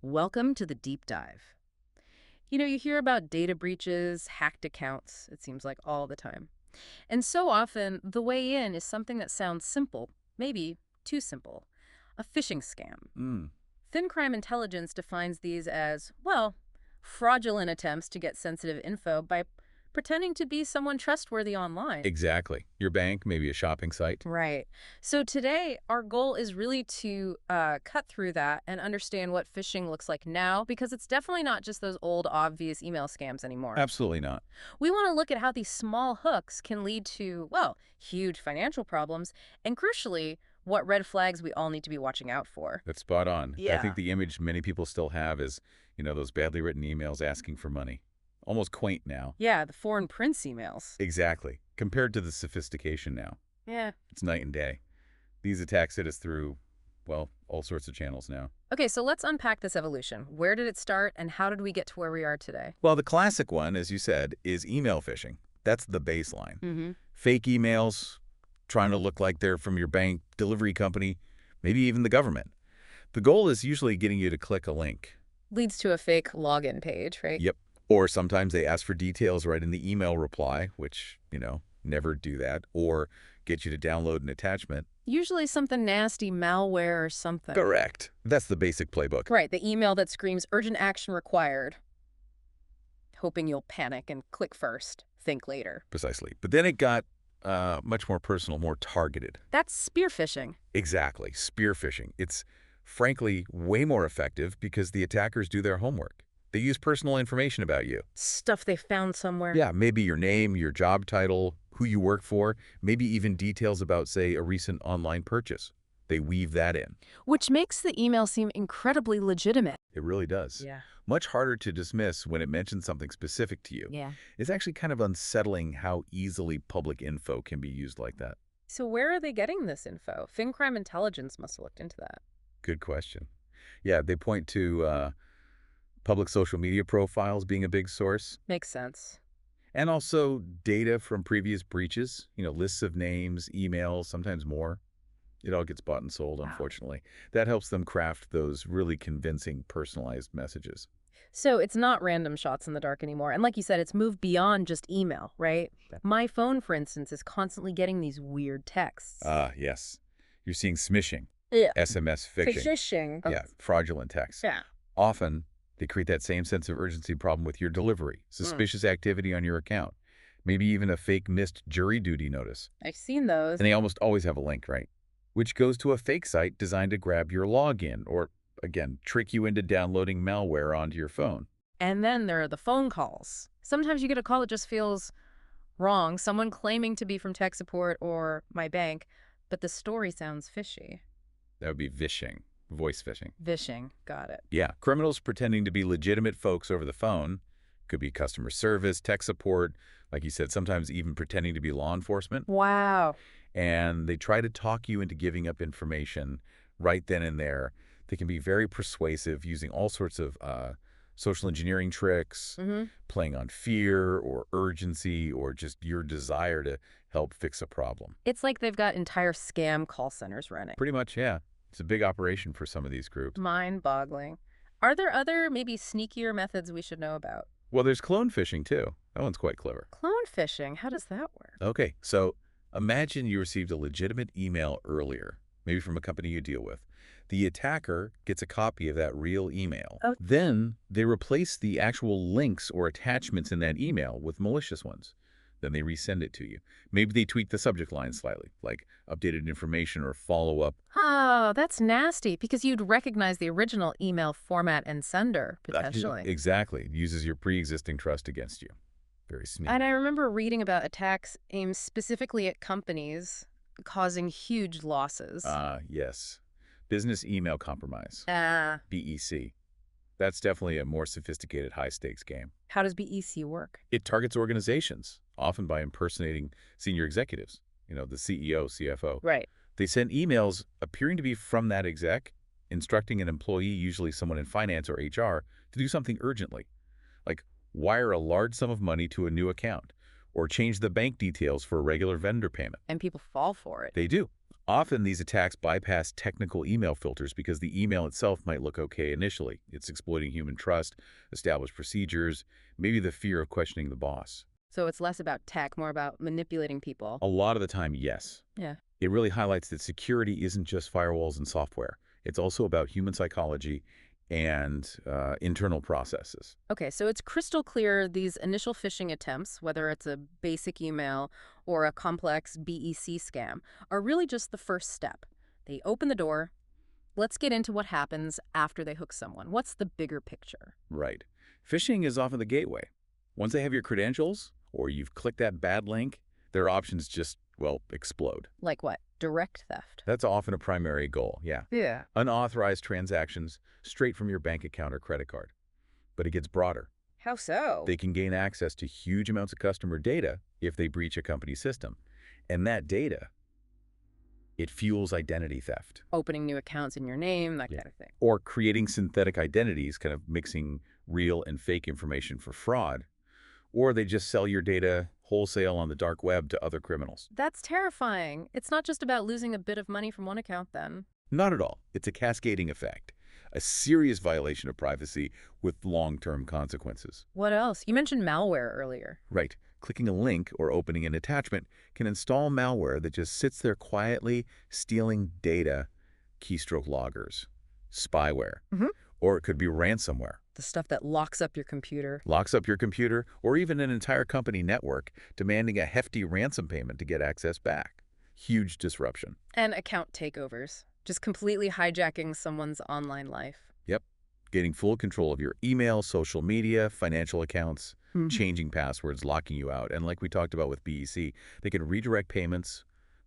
Welcome to the deep dive. You hear about data breaches, hacked accounts, it seems like all the time. And so often, the way in is something that sounds simple, maybe too simple, a phishing scam. Mm, FinCrime intelligence defines these as, well, fraudulent attempts to get sensitive info by pretending to be someone trustworthy online. exactly. Your bank, maybe a shopping site. Right. So today, our goal is really to cut through that and understand what phishing looks like now, because it's definitely not just those old, obvious email scams anymore. Absolutely not. We want to look at how these small hooks can lead to, well, huge financial problems, and crucially, what red flags we all need to be watching out for. That's spot on. I think Yeah. the image many people still have is, those badly written emails asking for money. Almost quaint now. Yeah, the foreign prince emails. Exactly. Compared to the sophistication now. Yeah. It's night and day. These attacks hit us through, well, all sorts of channels now. Okay, so let's unpack this evolution. Where did it start, and how did we get to where we are today? Well, the classic one, as you said, is email phishing. That's the baseline. Mm-hmm. Fake emails, trying to look like they're from your bank, delivery company, maybe even the government. The goal is usually getting you to click a link. Leads to a fake login page, right? Yep. Or sometimes they ask for details right in the email reply, which, never do that, or get you to download an attachment. Usually something nasty, malware or something. Correct. That's the basic playbook. Right, the email that screams urgent action required. Hoping you'll panic and click first, think later. Precisely. But then it got much more personal, more targeted. That's spear phishing. Exactly. Spear phishing. It's frankly way more effective because the attackers do their homework. They use personal information about you. Stuff they found somewhere. Yeah, maybe your name, your job title, who you work for, maybe even details about, say, a recent online purchase. They weave that in. Which makes the email seem incredibly legitimate. It really does. Yeah. Much harder to dismiss when it mentions something specific to you. Yeah. It's actually kind of unsettling how easily public info can be used like that. So where are they getting this info? FinCrime intelligence must have looked into that. Good question. Yeah, they point to public social media profiles being a big source, Makes sense. and also data from previous breaches, lists of names, emails, sometimes more. It all gets bought and sold, Wow. unfortunately. That helps them craft those really convincing, personalized messages. So it's not random shots in the dark anymore. And like you said, it's moved beyond just email, right? My phone, for instance, is constantly getting these weird texts. Yes. You're seeing smishing, Yeah. SMS phishing. Phishing. Yeah, fraudulent texts. Yeah. Often, they create that same sense of urgency problem with your delivery, suspicious activity on your account, maybe even a fake missed jury duty notice. I've seen those. And they almost always have a link, right? Which goes to a fake site designed to grab your login or, again, trick you into downloading malware onto your phone. And then there are the phone calls. Sometimes you get a call that just feels wrong, someone claiming to be from tech support or my bank, but the story sounds fishy. That would be vishing, voice phishing. Phishing, got it. Yeah, criminals pretending to be legitimate folks over the phone. Could be customer service, tech support, like you said, sometimes even pretending to be law enforcement. Wow. And they try to talk you into giving up information right then and there. They can be very persuasive, using all sorts of social engineering tricks, playing on fear or urgency or just your desire to help fix a problem. It's like they've got entire scam call centers running. Pretty much, yeah. It's a big operation for some of these groups. Mind-boggling. Are there other, maybe sneakier methods we should know about? Well, there's clone phishing, too. That one's quite clever. Clone phishing, how does that work? Okay, so imagine you received a legitimate email earlier, maybe from a company you deal with. The attacker gets a copy of that real email. Oh. Then they replace the actual links or attachments in that email with malicious ones. Then they resend it to you. Maybe they tweak the subject line slightly, like updated information or follow-up. Oh, that's nasty, because you'd recognize the original email format and sender, potentially. Exactly. It uses your pre-existing trust against you. Very sneaky. And I remember reading about attacks aimed specifically at companies, causing huge losses. Yes. Business email compromise, BEC. That's definitely a more sophisticated high-stakes game. How does BEC work? It targets organizations, often by impersonating senior executives, the CEO, CFO. Right. They send emails appearing to be from that exec, instructing an employee, usually someone in finance or HR, to do something urgently, like wire a large sum of money to a new account or change the bank details for a regular vendor payment. And people fall for it. They do. Often these attacks bypass technical email filters because the email itself might look okay initially. It's exploiting human trust, established procedures, maybe the fear of questioning the boss. So it's less about tech, more about manipulating people. A lot of the time, yes. Yeah. It really highlights that security isn't just firewalls and software. It's also about human psychology and internal processes. Okay, so it's crystal clear these initial phishing attempts, whether it's a basic email or a complex BEC scam, are really just the first step. They open the door. Let's get into what happens after they hook someone. What's the bigger picture? Right. Phishing is often the gateway. Once they have your credentials, or you've clicked that bad link, their options just, well, explode. Like what? Direct theft. That's often a primary goal, yeah. Yeah. Unauthorized transactions straight from your bank account or credit card. But it gets broader. How so? They can gain access to huge amounts of customer data if they breach a company's system. And that data, it fuels identity theft. Opening new accounts in your name, that Yeah. kind of thing. Or creating synthetic identities, kind of mixing real and fake information for fraud. Or they just sell your data wholesale on the dark web to other criminals. That's terrifying. It's not just about losing a bit of money from one account then. Not at all. It's a cascading effect, a serious violation of privacy with long-term consequences. What else? You mentioned malware earlier. Right. Clicking a link or opening an attachment can install malware that just sits there quietly stealing data, keystroke loggers, spyware, or it could be ransomware. The stuff that locks up your computer. Locks up your computer or even an entire company network, demanding a hefty ransom payment to get access back. Huge disruption. And account takeovers. Just completely hijacking someone's online life. Yep. Gaining full control of your email, social media, financial accounts, changing passwords, locking you out. And like we talked about with BEC, they can redirect payments,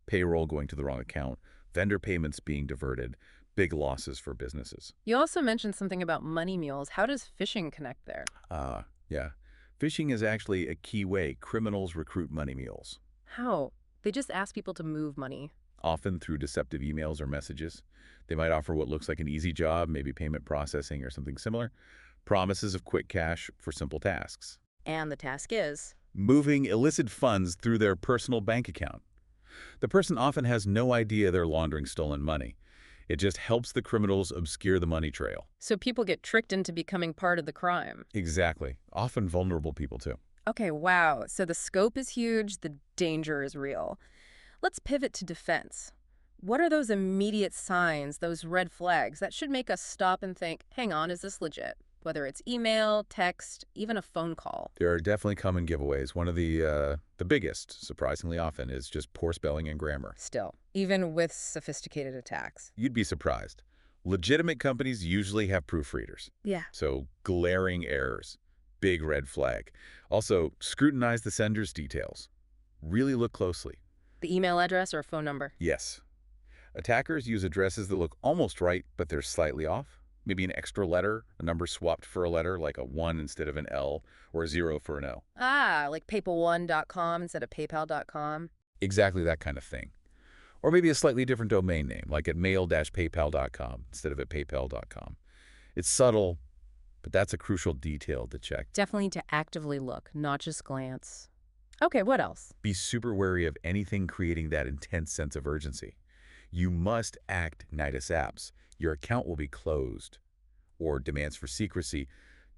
payroll going to the wrong account, vendor payments being diverted, big losses for businesses. You also mentioned something about money mules. How does phishing connect there? Yeah. Phishing is actually a key way criminals recruit money mules, How? They just ask people to move money. often through deceptive emails or messages. They might offer what looks like an easy job, maybe payment processing or something similar, promises of quick cash for simple tasks. And the task is? Moving illicit funds through their personal bank account. The person often has no idea they're laundering stolen money. It just helps the criminals obscure the money trail. So people get tricked into becoming part of the crime. Exactly. Often vulnerable people, too. Okay, wow. So the scope is huge, the danger is real. Let's pivot to defense. What are those immediate signs, those red flags that should make us stop and think, hang on, is this legit? Whether it's email, text, even a phone call. There are definitely common giveaways. One of the biggest, surprisingly often, is just poor spelling and grammar. Still, even with sophisticated attacks. You'd be surprised. Legitimate companies usually have proofreaders. Yeah. So glaring errors, big red flag. Also, scrutinize the sender's details. Really look closely. The email address or phone number. Yes. Attackers use addresses that look almost right, but they're slightly off. Maybe an extra letter, a number swapped for a letter, like a 1 instead of an L, or a 0 for an O. Like PayPal1.com instead of PayPal.com. Exactly that kind of thing. Or maybe a slightly different domain name, like at mail-paypal.com instead of at paypal.com. It's subtle, but that's a crucial detail to check. Definitely to actively look, not just glance. Okay, what else? Be super wary of anything creating that intense sense of urgency. You must act Nidus apps. Your account will be closed. Or demands for secrecy.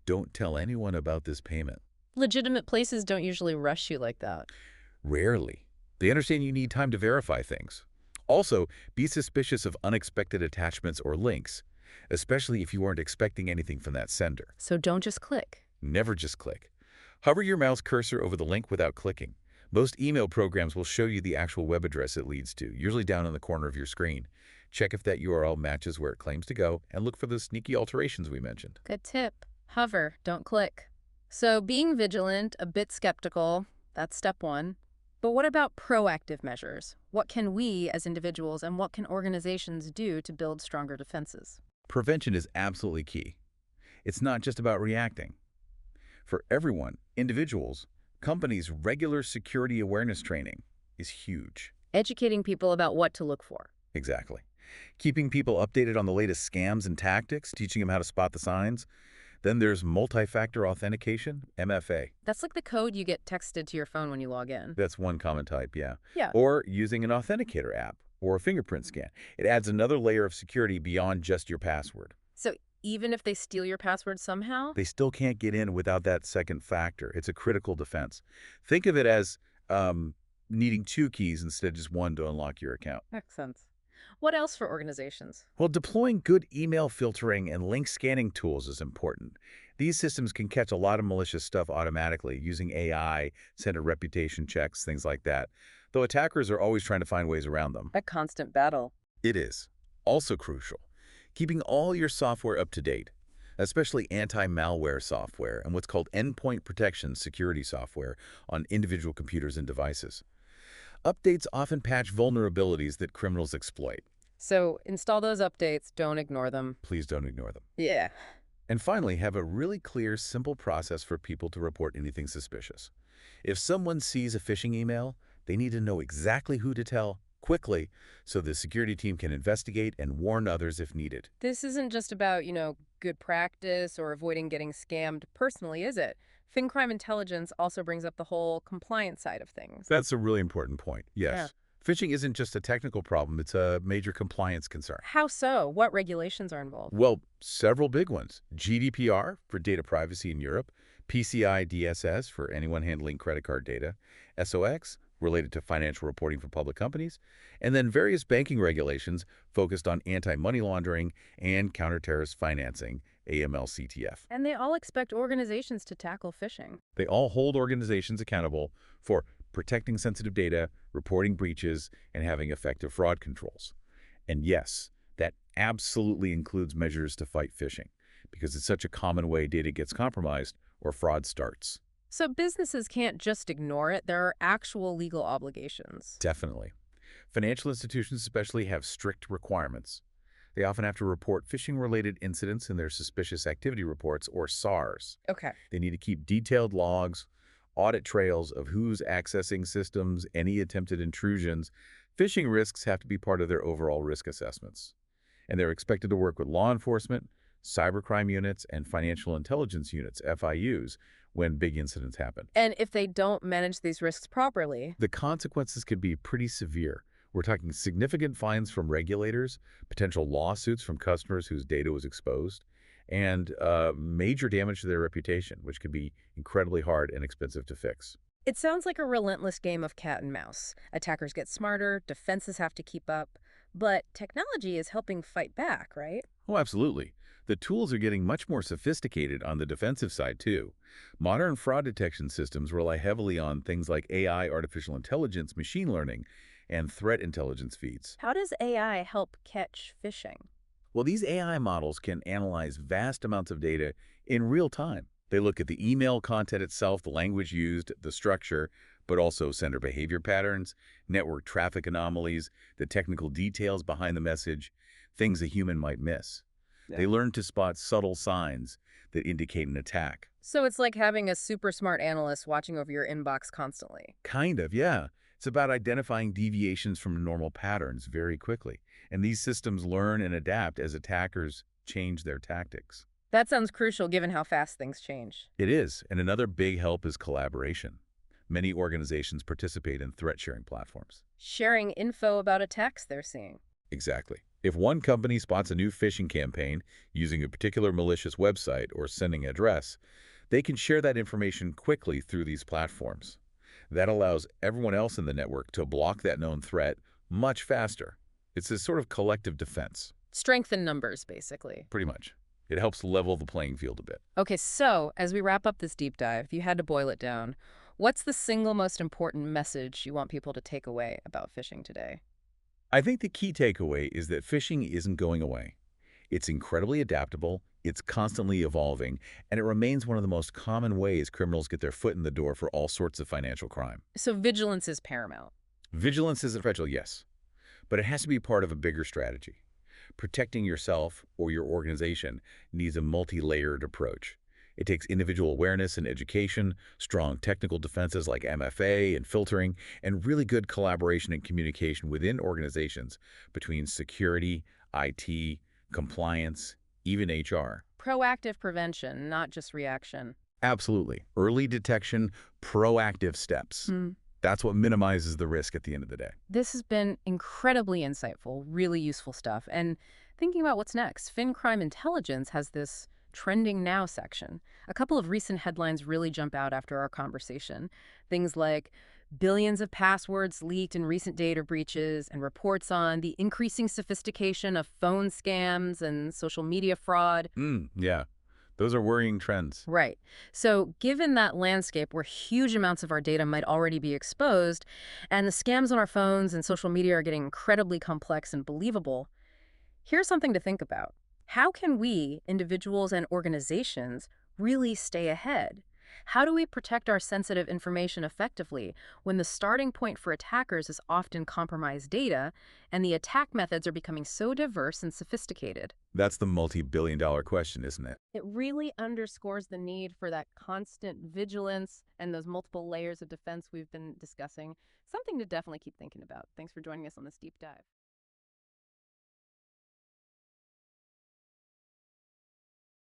Don't tell anyone about this payment. Legitimate places don't usually rush you like that. Rarely. They understand you need time to verify things. Also, be suspicious of unexpected attachments or links, especially if you aren't expecting anything from that sender. So don't just click. Never just click. Hover your mouse cursor over the link without clicking. Most email programs will show you the actual web address it leads to, usually down in the corner of your screen. Check if that URL matches where it claims to go, and look for the sneaky alterations we mentioned. Good tip. Hover, don't click. So being vigilant, a bit skeptical, that's step one. But what about proactive measures? What can we as individuals and what can organizations do to build stronger defenses? Prevention is absolutely key. It's not just about reacting. For everyone, individuals, companies' regular security awareness training is huge. Educating people about what to look for. Exactly. Keeping people updated on the latest scams and tactics, teaching them how to spot the signs. Then there's multi-factor authentication, MFA. That's like the code you get texted to your phone when you log in. That's one common type, yeah. Yeah. Or using an authenticator app, or a fingerprint scan. It adds another layer of security beyond just your password. So even if they steal your password somehow? They still can't get in without that second factor. It's a critical defense. Think of it as needing two keys instead of just one to unlock your account. Makes sense. What else for organizations? Well, deploying good email filtering and link scanning tools is important. These systems can catch a lot of malicious stuff automatically using AI, send a reputation checks, things like that, though attackers are always trying to find ways around them. A constant battle. It is. Also crucial, keeping all your software up to date, especially anti-malware software and what's called endpoint protection security software on individual computers and devices. Updates often patch vulnerabilities that criminals exploit. So install those updates, don't ignore them. Please don't ignore them. Yeah. And finally, have a really clear, simple process for people to report anything suspicious. If someone sees a phishing email, they need to know exactly who to tell quickly so the security team can investigate and warn others if needed. This isn't just about, good practice or avoiding getting scammed personally, is it? FinCrime intelligence also brings up the whole compliance side of things. That's a really important point, Yeah. yes. Phishing isn't just a technical problem, it's a major compliance concern. How so? What regulations are involved? Well, several big ones. GDPR for data privacy in Europe, PCI DSS for anyone handling credit card data, SOX related to financial reporting for public companies, and then various banking regulations focused on anti-money laundering and counter-terrorist financing, AML-CTF. And they all expect organizations to tackle phishing. They all hold organizations accountable for protecting sensitive data, reporting breaches, and having effective fraud controls. And yes, that absolutely includes measures to fight phishing, because it's such a common way data gets compromised or fraud starts. So businesses can't just ignore it. There are actual legal obligations. Definitely. Financial institutions especially have strict requirements. They often have to report phishing-related incidents in their suspicious activity reports, or SARs. Okay. They need to keep detailed logs, audit trails of who's accessing systems, any attempted intrusions. Phishing risks have to be part of their overall risk assessments. And they're expected to work with law enforcement, cybercrime units, and financial intelligence units, FIUs, when big incidents happen. And if they don't manage these risks properly? The consequences could be pretty severe. We're talking significant fines from regulators, potential lawsuits from customers whose data was exposed, and major damage to their reputation, which can be incredibly hard and expensive to fix. It sounds like a relentless game of cat and mouse. Attackers get smarter, defenses have to keep up, but technology is helping fight back, right? Oh, absolutely. The tools are getting much more sophisticated on the defensive side, too. Modern fraud detection systems rely heavily on things like AI, artificial intelligence, machine learning, and threat intelligence feeds. How does AI help catch phishing? Well, these AI models can analyze vast amounts of data in real time. They look at the email content itself, the language used, the structure, but also sender behavior patterns, network traffic anomalies, the technical details behind the message, things a human might miss. Yeah. They learn to spot subtle signs that indicate an attack. So it's like having a super smart analyst watching over your inbox constantly. Kind of, yeah. It's about identifying deviations from normal patterns very quickly. And these systems learn and adapt as attackers change their tactics. That sounds crucial given how fast things change. It is, and another big help is collaboration. Many organizations participate in threat-sharing platforms. Sharing info about attacks they're seeing. Exactly. If one company spots a new phishing campaign using a particular malicious website or sending address, they can share that information quickly through these platforms. That allows everyone else in the network to block that known threat much faster. It's a sort of collective defense. Strength in numbers, basically. Pretty much. It helps level the playing field a bit. Okay, so as we wrap up this deep dive, if you had to boil it down, what's the single most important message you want people to take away about phishing today? I think the key takeaway is that phishing isn't going away. It's incredibly adaptable, it's constantly evolving, and it remains one of the most common ways criminals get their foot in the door for all sorts of financial crime. So vigilance is paramount. Vigilance is essential, yes, but it has to be part of a bigger strategy. Protecting yourself or your organization needs a multi-layered approach. It takes individual awareness and education, strong technical defenses like MFA and filtering, and really good collaboration and communication within organizations between security, IT, compliance, even HR. Proactive prevention, not just reaction. Absolutely. Early detection, proactive steps. That's what minimizes the risk at the end of the day. This has been incredibly insightful, really useful stuff. And thinking about what's next, FinCrime Intelligence has this trending now section. A couple of recent headlines really jump out after our conversation. Things like billions of passwords leaked in recent data breaches and reports on the increasing sophistication of phone scams and social media fraud. Yeah. Those are worrying trends. Right. So, given that landscape where huge amounts of our data might already be exposed, and the scams on our phones and social media are getting incredibly complex and believable, here's something to think about. How can we, individuals and organizations, really stay ahead? How do we protect our sensitive information effectively when the starting point for attackers is often compromised data and the attack methods are becoming so diverse and sophisticated? That's the multi-billion-dollar question, isn't it? It really underscores the need for that constant vigilance and those multiple layers of defense we've been discussing. Something to definitely keep thinking about. Thanks for joining us on this deep dive.